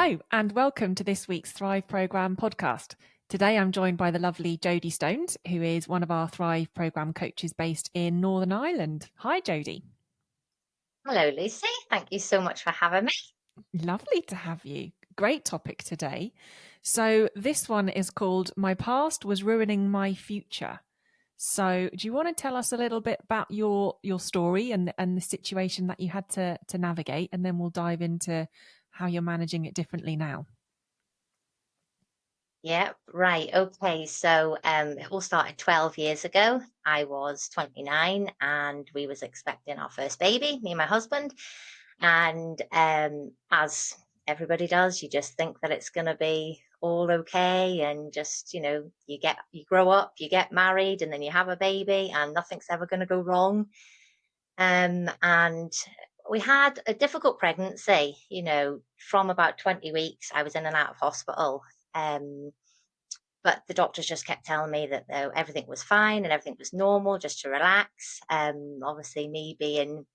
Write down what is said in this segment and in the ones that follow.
Hello, and welcome to this week's Thrive Programme podcast. Today I'm joined by the lovely Jodi Stones, who is one of our Thrive Programme coaches based in Northern Ireland. Hi, Jodi. Hello, Lucy. Thank you so much for having me. Lovely to have you. Great topic today. So this one is called My Past Was Ruining My Future. So do you want to tell us a little bit about your story and the situation that you had to navigate, and then we'll dive into how you're managing it differently now? Yeah, right. Okay. So it all started 12 years ago. I was 29 and we was expecting our first baby, me and my husband. And as everybody does, you just think that it's going to be all okay. And just, you grow up, you get married, and then you have a baby and nothing's ever going to go wrong. And we had a difficult pregnancy, from about 20 weeks, I was in and out of hospital. Um, but the doctors just kept telling me that everything was fine and everything was normal, just to relax. Obviously, me being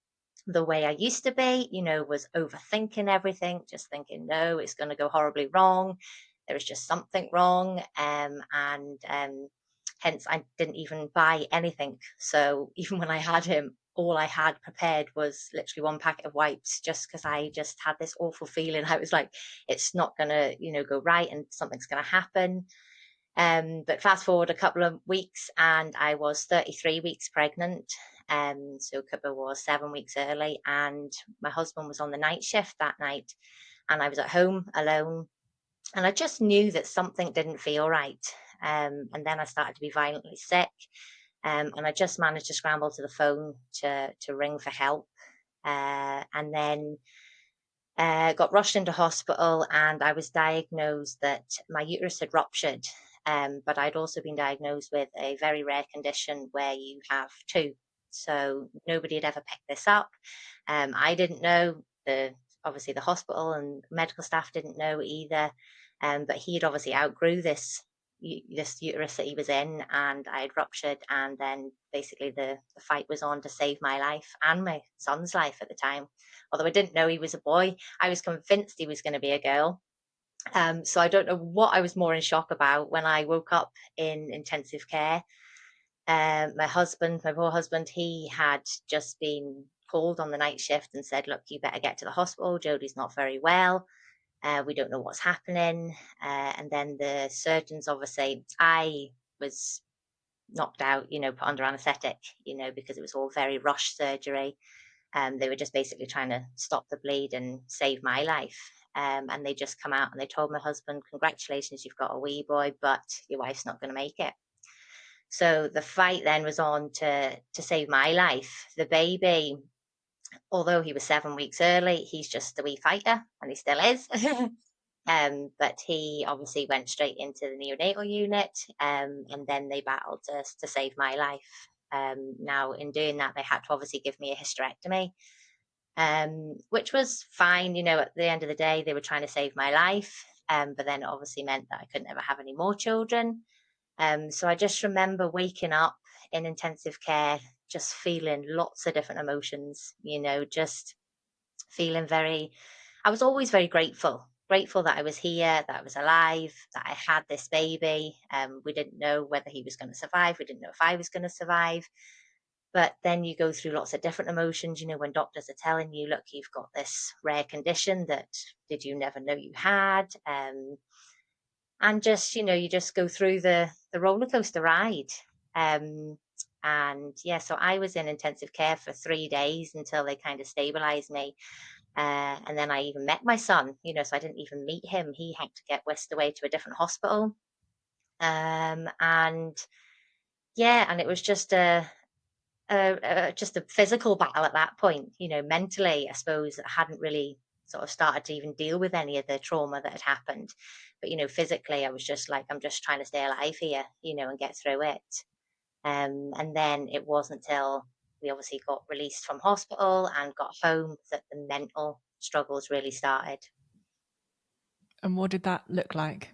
the way I used to be, was overthinking everything, just thinking, no, it's going to go horribly wrong. There was just something wrong. And hence, I didn't even buy anything. So even when I had him, all I had prepared was literally one packet of wipes, just because I just had this awful feeling. I was like, it's not going to, go right and something's going to happen. But fast forward a couple of weeks and I was 33 weeks pregnant. So Cooper was 7 weeks early and my husband was on the night shift that night and I was at home alone and I just knew that something didn't feel right. And then I started to be violently sick. And I just managed to scramble to the phone to ring for help. And then got rushed into hospital and I was diagnosed that my uterus had ruptured. But I'd also been diagnosed with a very rare condition where you have two. So nobody had ever picked this up. I didn't know. Obviously the hospital and medical staff didn't know either. But he had obviously outgrew this uterus that he was in, and I had ruptured. And then basically the fight was on to save my life and my son's life at the time. Although I didn't know he was a boy, I was convinced he was going to be a girl. So I don't know what I was more in shock about when I woke up in intensive care. My poor husband, he had just been called on the night shift and said, look, you better get to the hospital. Jodi's not very well. We don't know what's happening. And then the surgeons, obviously, I was knocked out, put under anesthetic, because it was all very rushed surgery. They were just basically trying to stop the bleed and save my life. And they just come out and they told my husband, congratulations, you've got a wee boy, but your wife's not going to make it. So the fight then was on to save my life. The baby, although he was 7 weeks early, he's just a wee fighter, and he still is. But he obviously went straight into the neonatal unit, and then they battled to save my life. Now, in doing that, they had to obviously give me a hysterectomy, which was fine. At the end of the day, they were trying to save my life, but then it obviously meant that I couldn't ever have any more children. So I just remember waking up in intensive care, just feeling lots of different emotions, just feeling I was always very grateful that I was here, that I was alive, that I had this baby. We didn't know whether he was going to survive. We didn't know if I was going to survive. But then you go through lots of different emotions, when doctors are telling you, look, you've got this rare condition that did you never know you had. And just, you just go through the roller coaster ride. Um, and yeah, so I was in intensive care for 3 days until they kind of stabilized me. And then I even met my son, so I didn't even meet him. He had to get whisked away to a different hospital. And yeah, and it was just just a physical battle at that point. Mentally, I suppose I hadn't really sort of started to even deal with any of the trauma that had happened. But physically, I was just like, I'm just trying to stay alive here, and get through it. And then it wasn't until we obviously got released from hospital and got home that the mental struggles really started. And what did that look like?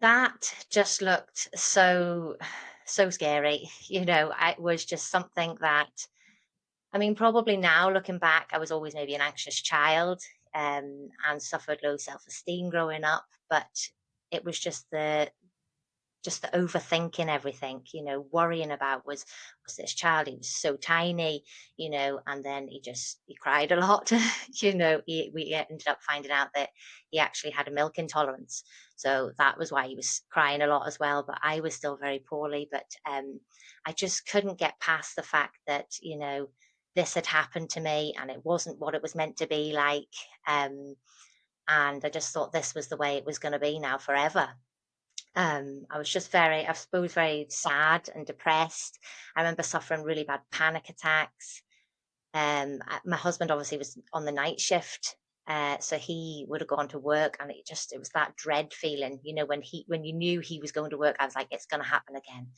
That just looked so scary. It was just something that, I mean, probably now looking back, I was always maybe an anxious child. and suffered low self-esteem growing up. But it was just the overthinking everything, worrying about was this child. He was so tiny, and then he cried a lot. We ended up finding out that he actually had a milk intolerance, so that was why he was crying a lot as well. But I was still very poorly. But I just couldn't get past the fact that this had happened to me, and it wasn't what it was meant to be like. Um, and I just thought this was the way it was going to be now forever. I was just very, I suppose, very sad and depressed. I remember suffering really bad panic attacks. My husband obviously was on the night shift, so he would have gone to work, and it was that dread feeling, when you knew he was going to work. I was like, it's going to happen again.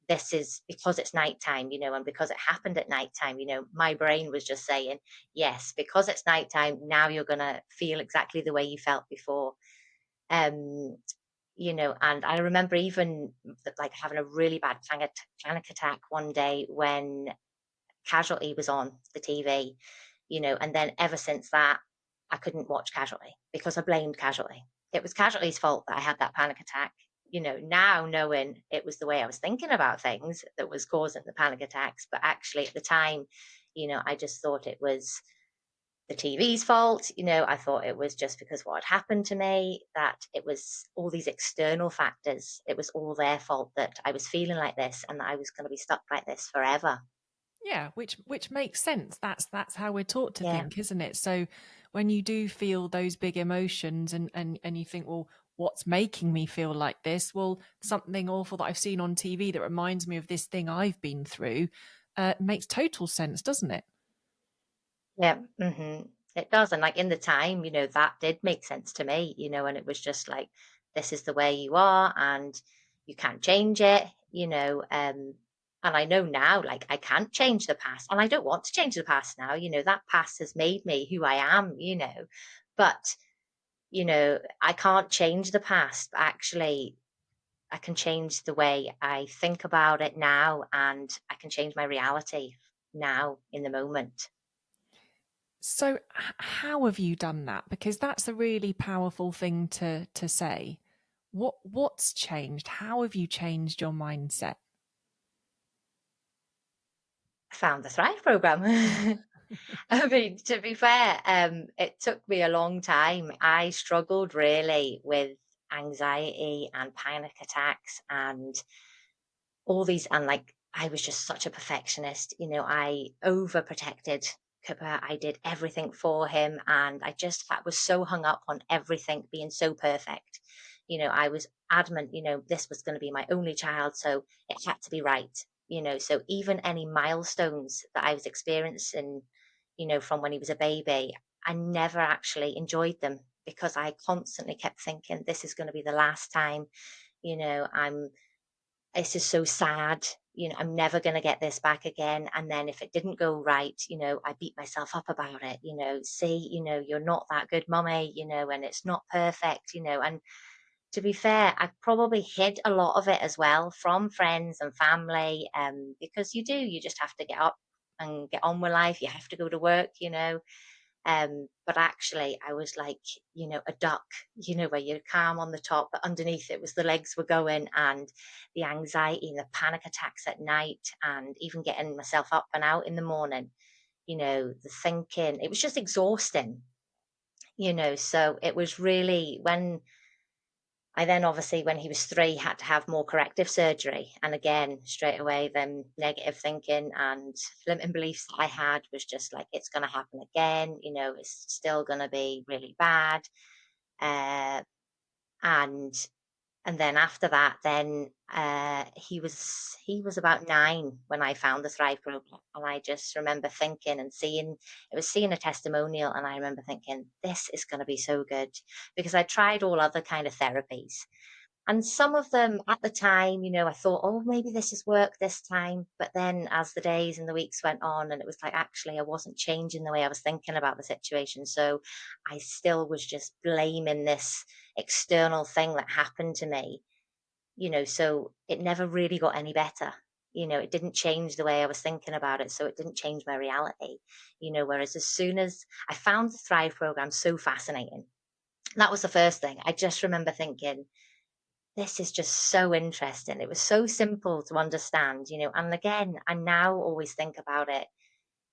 This is because it's nighttime, and because it happened at nighttime. My brain was just saying, yes, because it's nighttime, now you're going to feel exactly the way you felt before. Um, and I remember even like having a really bad panic attack one day when Casualty was on the TV, and then ever since that, I couldn't watch Casualty because I blamed Casualty. It was Casualty's fault that I had that panic attack. Now knowing it was the way I was thinking about things that was causing the panic attacks, but actually at the time, I just thought it was the TV's fault. I thought it was just because what had happened to me, that it was all these external factors. It was all their fault that I was feeling like this and that I was going to be stuck like this forever. Yeah, which makes sense. That's how we're taught to Yeah. think, isn't it? So when you do feel those big emotions and you think, well, what's making me feel like this? Well, something awful that I've seen on TV that reminds me of this thing I've been through, makes total sense, doesn't it? Yeah. It does. And like in the time, that did make sense to me, and it was just like, this is the way you are and you can't change it, and I know now, like, I can't change the past, and I don't want to change the past now. That past has made me who I am, but, I can't change the past. But actually, I can change the way I think about it now, and I can change my reality now in the moment. So how have you done that? Because that's a really powerful thing to say. What's changed? How have you changed your mindset? I found the Thrive program. I mean, to be fair, it took me a long time. I struggled really with anxiety and panic attacks and all these, and like I was just such a perfectionist. I overprotected Cooper. I did everything for him, and was so hung up on everything being so perfect. I was adamant. This was going to be my only child, so it had to be right. So even any milestones that I was experiencing, from when he was a baby, I never actually enjoyed them because I constantly kept thinking, this is going to be the last time. I'm This is so sad. I'm never going to get this back again. And then if it didn't go right, I beat myself up about it. See, you're not that good mummy, and it's not perfect, and to be fair, I probably hid a lot of it as well from friends and family, because you just have to get up and get on with life. You have to go to work, but actually, I was like, a duck, where you're calm on the top, but underneath it was the legs were going, and the anxiety and the panic attacks at night, and even getting myself up and out in the morning, the thinking, it was just exhausting, So it was really when I then obviously, when he was 3, had to have more corrective surgery. And again, straight away, then negative thinking and limiting beliefs that I had was just like, it's going to happen again. It's still going to be really bad. Uh, and and then after that, then he was about 9 when I found the Thrive program, and I just remember thinking and seeing a testimonial, and I remember thinking, this is going to be so good, because I tried all other kind of therapies, and some of them at the time, I thought, oh, maybe this has worked this time. But then as the days and the weeks went on, and it was like, actually, I wasn't changing the way I was thinking about the situation. So I still was just blaming this external thing that happened to me, so it never really got any better. It didn't change the way I was thinking about it. So it didn't change my reality, whereas as soon as I found the Thrive program so fascinating, that was the first thing. I just remember thinking, this is just so interesting. It was so simple to understand, and again, I now always think about it,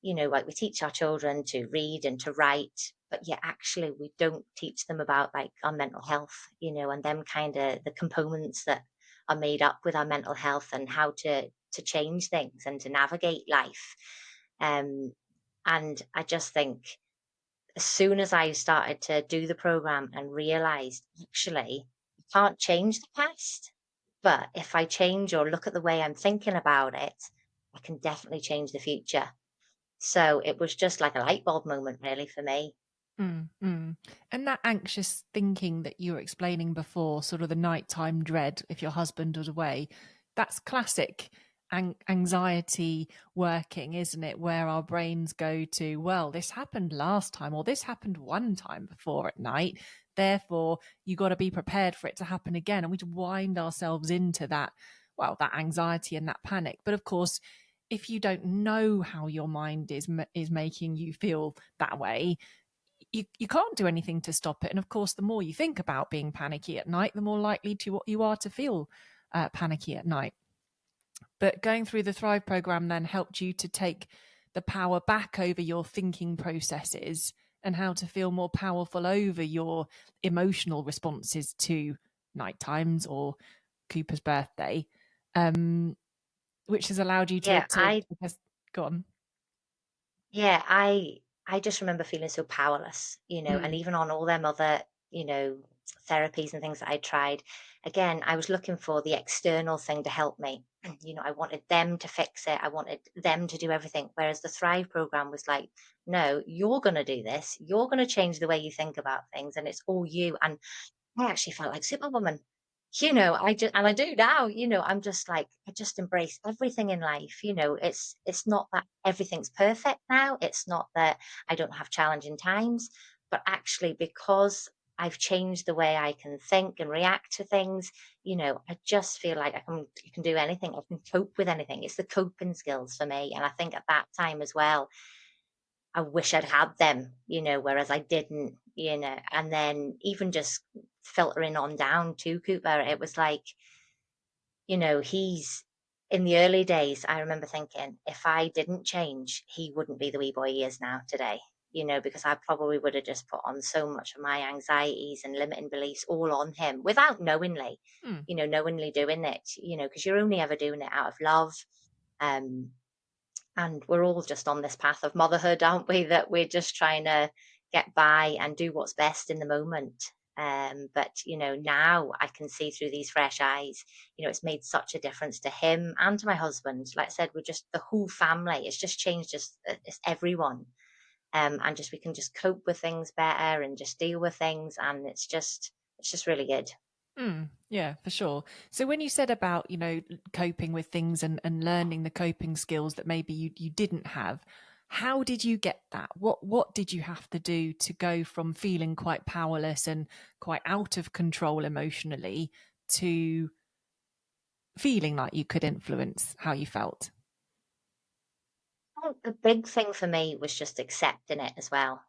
like we teach our children to read and to write, but yet actually we don't teach them about like our mental health, and them kind of the components that are made up with our mental health and how to change things and to navigate life. Um, and I just think as soon as I started to do the program and realized actually I can't change the past, but if I change or look at the way I'm thinking about it, I can definitely change the future. So it was just like a light bulb moment, really, for me. Mm, mm. And that anxious thinking that you were explaining before, sort of the nighttime dread if your husband was away, that's classic anxiety working, isn't it? Where our brains go to, well, this happened last time, or this happened one time before at night. Therefore, you got to be prepared for it to happen again. And we just wind ourselves into that, well, that anxiety and that panic. But of course, if you don't know how your mind is making you feel that way, you can't do anything to stop it. And of course, the more you think about being panicky at night, the more likely to what you are to feel panicky at night. But going through the Thrive program then helped you to take the power back over your thinking processes and how to feel more powerful over your emotional responses to night times or Cooper's birthday, um, which has allowed you Yeah, to go on. yeah, I just remember feeling so powerless, and Mm, even on all them other, therapies and things that I tried, again, I was looking for the external thing to help me. I wanted them to fix it. I wanted them to do everything. Whereas the Thrive program was like, no, you're going to do this. You're going to change the way you think about things, and it's all you. And I actually felt like Superwoman. And I do now, I'm just like, I just embrace everything in life. It's not that everything's perfect now. It's not that I don't have challenging times, but actually because I've changed the way I can think and react to things, I just feel like I can do anything. I can cope with anything. It's the coping skills for me. And I think at that time as well, I wish I'd had them, whereas I didn't, and then even just filtering on down to Cooper, it was like, he's in the early days, I remember thinking, if I didn't change, he wouldn't be the wee boy he is now today, because I probably would have just put on so much of my anxieties and limiting beliefs all on him without mm, knowingly doing it, because you're only ever doing it out of love. Um, and we're all just on this path of motherhood, aren't we? That we're just trying to get by and do what's best in the moment. But now I can see through these fresh eyes. It's made such a difference to him and to my husband. Like I said, we're just the whole family. It's just changed us. It's everyone. And just we can just cope with things better and just deal with things, and it's just really good. mm, yeah, for sure. So when you said about, coping with things and learning the coping skills that maybe you didn't have, how did you get that? What did you have to do to go from feeling quite powerless and quite out of control emotionally to feeling like you could influence how you felt? I think the big thing for me was just accepting it as well.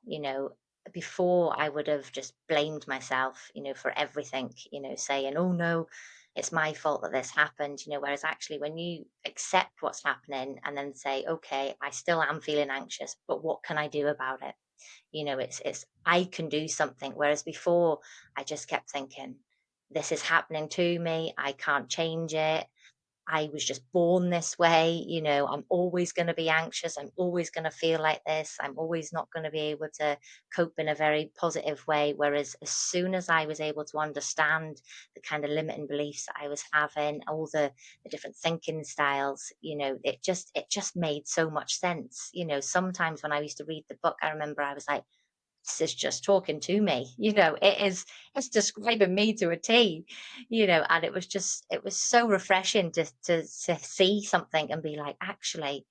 Before I would have just blamed myself, for everything, saying, oh no, it's my fault that this happened, whereas actually when you accept what's happening and then say, okay, I still am feeling anxious, but what can I do about it? It's I can do something. Whereas before I just kept thinking, this is happening to me, I can't change it. I was just born this way, I'm always going to be anxious. I'm always going to feel like this. I'm always not going to be able to cope in a very positive way. Whereas as soon as I was able to understand the kind of limiting beliefs that I was having, all the different thinking styles, it just made so much sense. Sometimes when I used to read the book, I remember I was like, this is just talking to me. It's describing me to a T, and it was so refreshing to see something and be like, actually,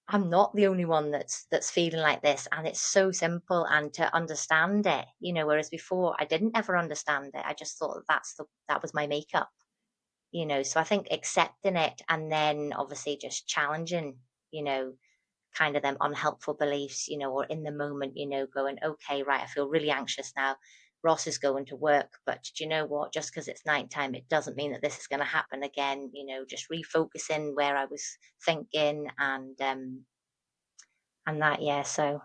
I'm not the only one that's feeling like this. And it's so simple and to understand it, whereas before I didn't ever understand it. I just thought that was my makeup, So I think accepting it and then obviously just challenging, you know, kind of them unhelpful beliefs, or in the moment, going, okay, right, I feel really anxious now. Ross is going to work, but do you know what? Just because it's nighttime, it doesn't mean that this is going to happen again. Just refocusing where I was thinking and that, yeah. So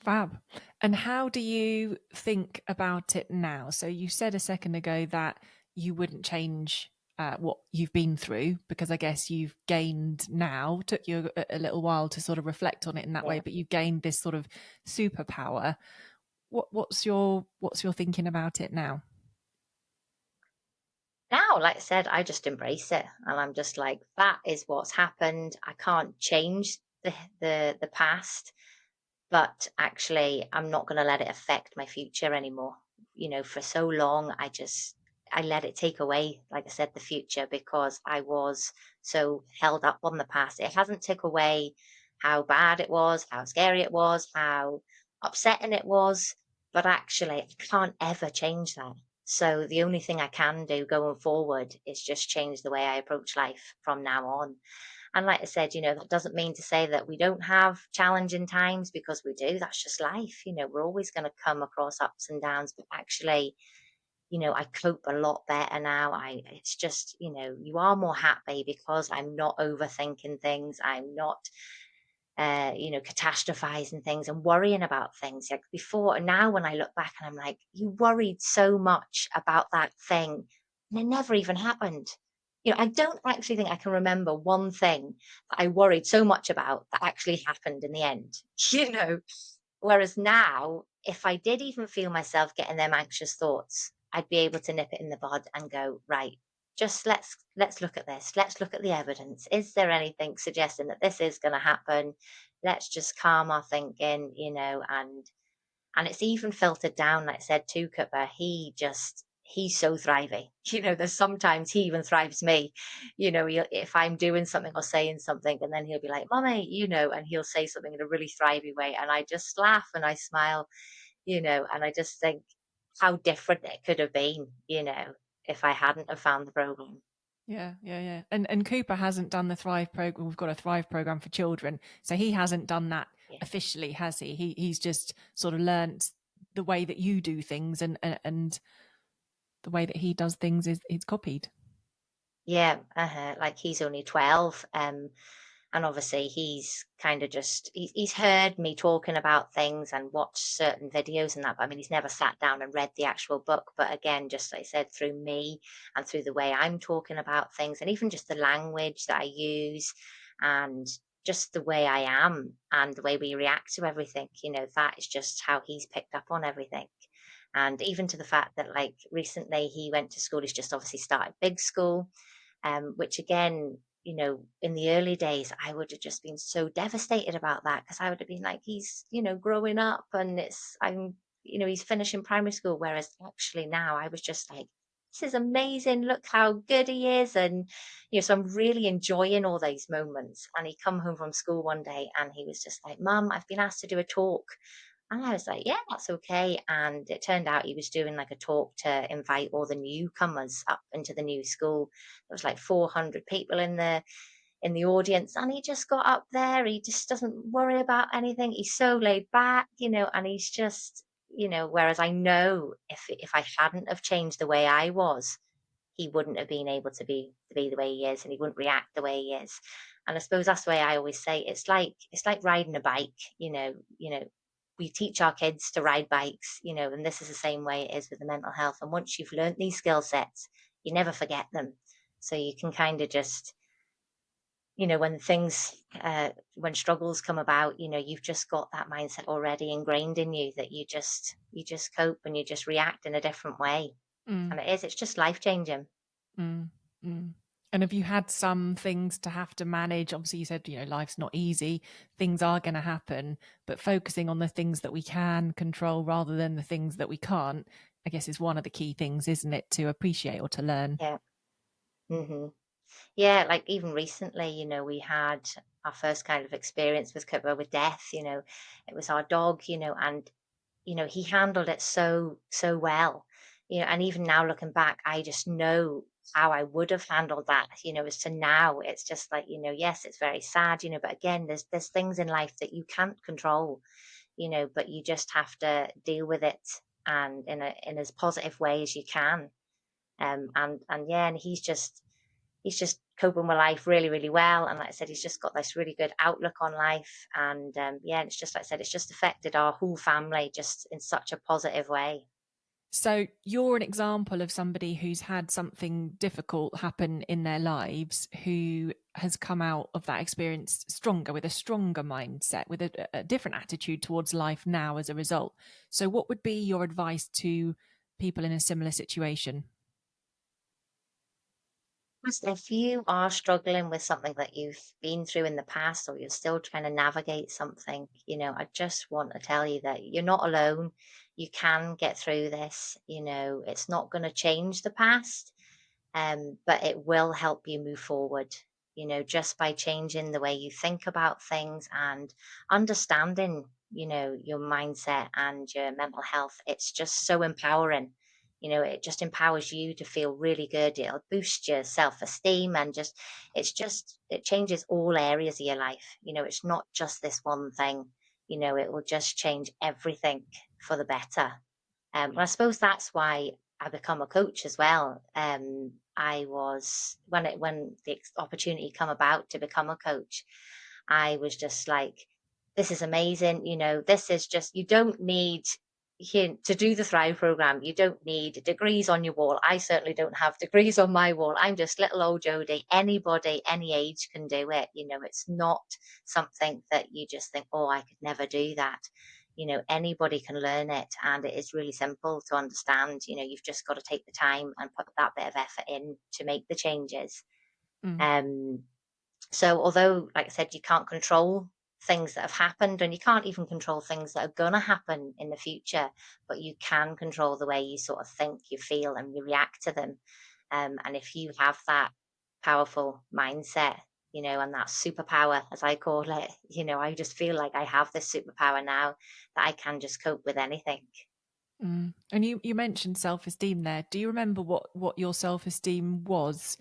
Fab. And how do you think about it now? So you said a second ago that you wouldn't change what you've been through because I guess you've gained now. Took you a little while to sort of reflect on it in that way, yeah. but you've gained this sort of superpower. What's your thinking about it now? Now, like I said, I just embrace it, and I'm just like, that is what's happened. I can't change the past, but actually I'm not going to let it affect my future anymore. For so long I let it take away, like I said, the future, because I was so held up on the past. It hasn't took away how bad it was, how scary it was, how upsetting it was, but actually I can't ever change that. So the only thing I can do going forward is just change the way I approach life from now on. And like I said, that doesn't mean to say that we don't have challenging times, because we do. That's just life. We're always going to come across ups and downs, but actually, I cope a lot better now. It's just, you are more happy because I'm not overthinking things. I'm not, catastrophizing things and worrying about things like before. And now when I look back and I'm like, you worried so much about that thing and it never even happened. I don't actually think I can remember one thing that I worried so much about that actually happened in the end. you know, Whereas now, if I did even feel myself getting them anxious thoughts, I'd be able to nip it in the bud and go, right, just let's look at this. Let's look at the evidence. Is there anything suggesting that this is going to happen? Let's just calm our thinking, and it's even filtered down, like I said, to Cooper. He's so thriving. There's sometimes he even thrives me. If I'm doing something or saying something, and then he'll be like, Mummy, and he'll say something in a really thriving way. And I just laugh and I smile, and I just think how different it could have been, if I hadn't have found the program. Yeah, yeah, yeah. And Cooper hasn't done the Thrive program. We've got a Thrive program for children, so he hasn't done that Yeah. officially, has he? He's just sort of learnt the way that you do things, and the way that he does things is copied. Yeah, like he's only 12, and obviously he's kind of just he's heard me talking about things and watched certain videos and that. But I mean, he's never sat down and read the actual book. But again, just like I said, through me and through the way I'm talking about things, and even just the language that I use, and just the way I am and the way we react to everything, that is just how he's picked up on everything. And even to the fact that, like, recently he went to school, he's just obviously started big school, which again, in the early days, I would have just been so devastated about that, because I would have been like, he's, growing up and he's finishing primary school. Whereas actually now I was just like, this is amazing. Look how good he is. And, so I'm really enjoying all these moments. And he come home from school one day and he was just like, Mum, I've been asked to do a talk. And I was like, yeah, that's okay. And it turned out he was doing like a talk to invite all the newcomers up into the new school. There was like 400 people in the audience, and he just got up there. He just doesn't worry about anything. He's so laid back, and he's just, whereas I know if I hadn't have changed the way I was, he wouldn't have been able to be the way he is, and he wouldn't react the way he is. And I suppose that's the way I always say, it's like riding a bike. We teach our kids to ride bikes, and this is the same way it is with the mental health. And once you've learnt these skill sets, you never forget them. So you can kind of just, when struggles come about, you've just got that mindset already ingrained in you, that you just cope and you just react in a different way. Mm, And it's just life changing. mm, mm. And have you had some things to have to manage? Obviously, you said, life's not easy. Things are going to happen, but focusing on the things that we can control rather than the things that we can't, I guess, is one of the key things, isn't it, to appreciate or to learn? Yeah. hmm Yeah, like even recently, we had our first kind of experience with Cooper with death. It was our dog, and he handled it so well. And even now looking back, I just know how I would have handled that, as to now. It's just like, yes, it's very sad, but again, there's things in life that you can't control, but you just have to deal with it, and in as positive way as you can. And yeah, and he's just coping with life really, really well. And like I said, he's just got this really good outlook on life. And yeah, and it's just like I said, it's just affected our whole family just in such a positive way. So you're an example of somebody who's had something difficult happen in their lives, who has come out of that experience stronger, with a stronger mindset, with a different attitude towards life now as a result. So what would be your advice to people in a similar situation? Just if you are struggling with something that you've been through in the past, or you're still trying to navigate something, I just want to tell you that you're not alone. You can get through this. It's not going to change the past, but it will help you move forward, just by changing the way you think about things and understanding, your mindset and your mental health. It's just so empowering. It just empowers you to feel really good. It'll boost your self-esteem, and it changes all areas of your life. It's not just this one thing. It will just change everything for the better. And I suppose that's why I become a coach as well. I was when the opportunity come about to become a coach, I was just like, this is amazing. This is just, you don't need to do the Thrive program. You don't need degrees on your wall. I certainly don't have degrees on my wall. I'm just little old Jodi. Anybody, any age can do it. It's not something that you just think, oh, I could never do that. Anybody can learn it, and it is really simple to understand. You've just got to take the time and put that bit of effort in to make the changes. Mm, Um, so although, like I said, you can't control things that have happened, and you can't even control things that are going to happen in the future, but you can control the way you sort of think, you feel, and you react to them. And if you have that powerful mindset, and that superpower, as I call it, I just feel like I have this superpower now, that I can just cope with anything. mm. And you mentioned self-esteem there. Do you remember what your self-esteem was?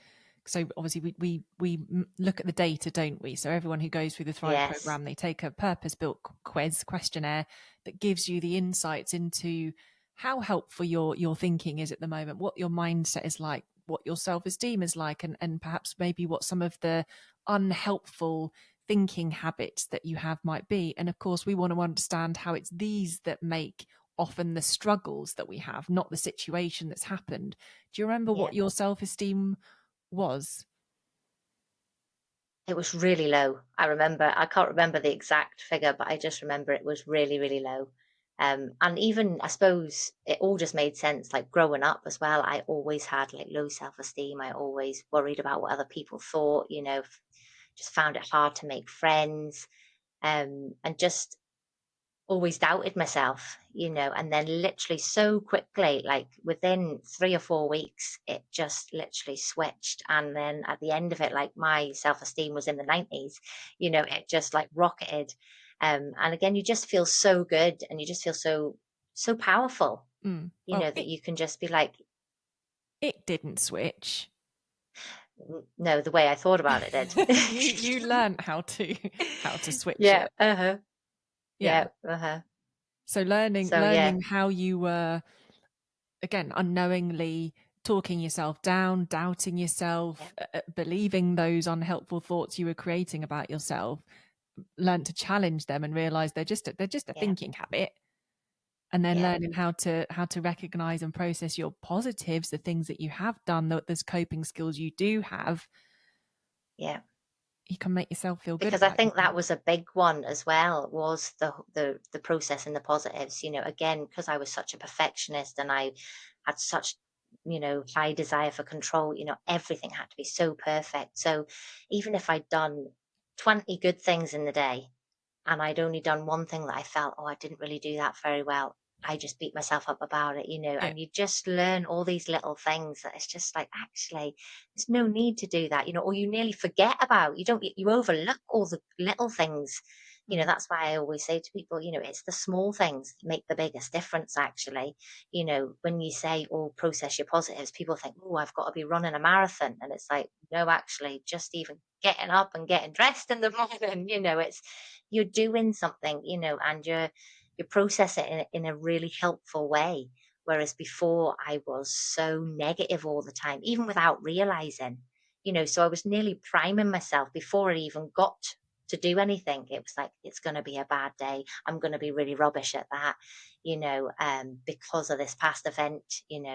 So obviously we look at the data, don't we? So everyone who goes through the Thrive Yes. program, they take a purpose-built questionnaire that gives you the insights into how helpful your thinking is at the moment, what your mindset is like, what your self-esteem is like, and perhaps maybe what some of the unhelpful thinking habits that you have might be. And of course, we want to understand how it's these that make often the struggles that we have, not the situation that's happened. Do you remember Yeah. what your self-esteem was? It was really low. I can't remember the exact figure, but I just remember it was really, really low. And even, I suppose, it all just made sense. Like growing up as well, I always had like low self-esteem. I always worried about what other people thought, just found it hard to make friends. And just always doubted myself, and then literally so quickly, like within 3 or 4 weeks, it just literally switched. And then at the end of it, like my self esteem was in the 90s, it just like rocketed. And again, you just feel so good, and you just feel so powerful, Mm. Well, that you can just be like, it didn't switch. No, the way I thought about it You did." learned how to switch Yeah. it. Uh-huh. Yeah. Yeah. Uh-huh. So learning So yeah. learning how you were, again, unknowingly talking yourself down, doubting Yeah. yourself, believing those unhelpful thoughts you were creating about yourself, learn to challenge them and realize they're just a Yeah. thinking habit, and then Yeah. learning how to recognize and process your positives, the things that you have done, those coping skills you do have. Yeah. You can make yourself feel good Because I about think yourself. that was a big one as well, was the process and the positives, again, because I was such a perfectionist, and I had such, high desire for control. Everything had to be so perfect. So even if I'd done 20 good things in the day, and I'd only done one thing that I felt, oh, I didn't really do that very well, I just beat myself up about it, Yeah. and you just learn all these little things that it's just like, actually, there's no need to do that, or you nearly forget about, you don't, you overlook all the little things, Mm. That's why I always say to people, it's the small things that make the biggest difference, actually. When you say, oh, process your positives, people think, oh, I've got to be running a marathon. And it's like, no, actually, just even getting up and getting dressed in the morning, it's you're doing something, and you're processing it in a really helpful way. Whereas before I was so negative all the time, even without realizing, so I was nearly priming myself before I even got to do anything. It was like, it's going to be a bad day. I'm going to be really rubbish at that, because of this past event,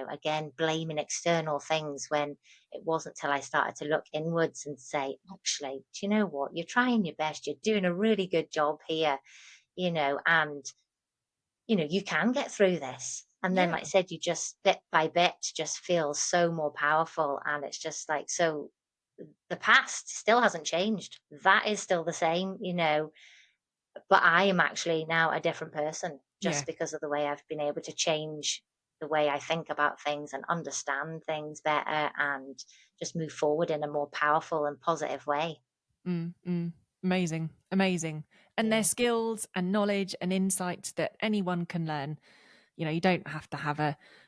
again, blaming external things when it wasn't till I started to look inwards and say, actually, do you know what? You're trying your best. You're doing a really good job here, and you can get through this. And then, Yeah. like I said, you just bit by bit just feel so more powerful. And it's just like, so the past still hasn't changed. That is still the same, but I am actually now a different person Yeah. just because of the way I've been able to change the way I think about things and understand things better and just move forward in a more powerful and positive way. Mm, mm. Amazing, amazing. And there's Yeah. skills and knowledge and insights that anyone can learn. You don't have to have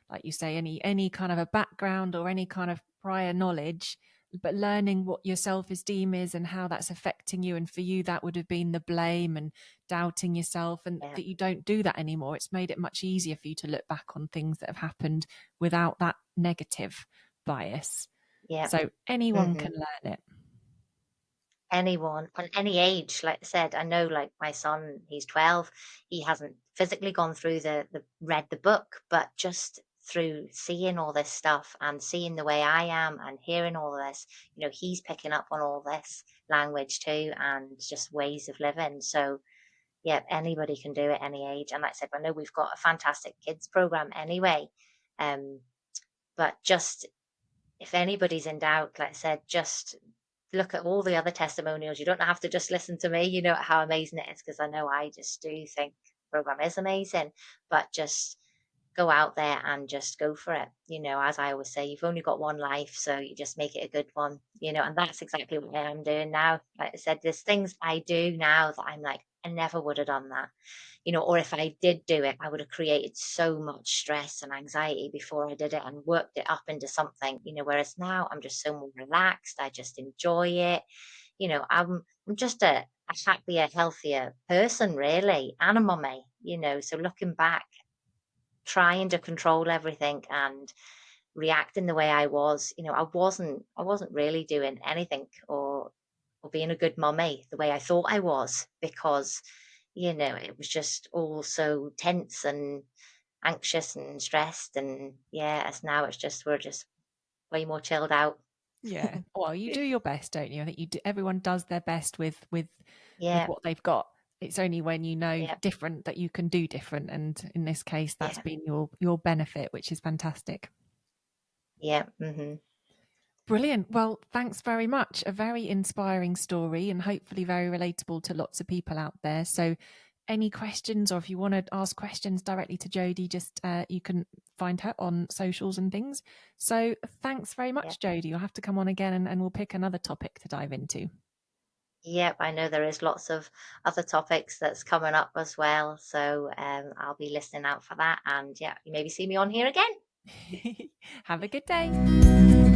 like you say, any kind of a background or any kind of prior knowledge, but learning what your self-esteem is and how that's affecting you. And for you, that would have been the blame and doubting yourself, and Yeah. that you don't do that anymore. It's made it much easier for you to look back on things that have happened without that negative bias. Yeah. So anyone Hmm. can learn it. Anyone on any age, like I said, I know, like my son, he's 12. He hasn't physically gone through the read the book, but just through seeing all this stuff and seeing the way I am and hearing all of this, he's picking up on all this language too and just ways of living. So yeah, anybody can do it any age. And like I said, I know we've got a fantastic kids program anyway. Um, but just if anybody's in doubt, like I said, just look at all the other testimonials. You don't have to just listen to me, how amazing it is, because I know I just do think the program is amazing, but just go out there and just go for it. As I always say, you've only got one life, so you just make it a good one, and that's exactly what I'm doing now. Like I said, there's things I do now that I'm like, I never would have done that, or if I did do it, I would have created so much stress and anxiety before I did it and worked it up into something, whereas now I'm just so more relaxed. I just enjoy it. I'm just a happier, healthier person, really, and a mummy, so looking back, trying to control everything and reacting the way I was, I wasn't really doing anything or being a good mummy the way I thought I was because, it was just all so tense and anxious and stressed. And yeah, as now we're just way more chilled out. Yeah. Well, you do your best, don't you? I think everyone does their best with Yeah, what they've got. It's only when you know yeah, different that you can do different. And in this case, that's yeah, been your benefit, which is fantastic. yeah. Hmm. Brilliant. Well, thanks very much. A very inspiring story and hopefully very relatable to lots of people out there. So any questions, or if you want to ask questions directly to Jodi, just you can find her on socials and things. So thanks very Yeah. much, Jodi. You'll have to come on again, and we'll pick another topic to dive into. Yep, I know there is lots of other topics that's coming up as well. So I'll be listening out for that. And yeah, you maybe see me on here again. Have a good day.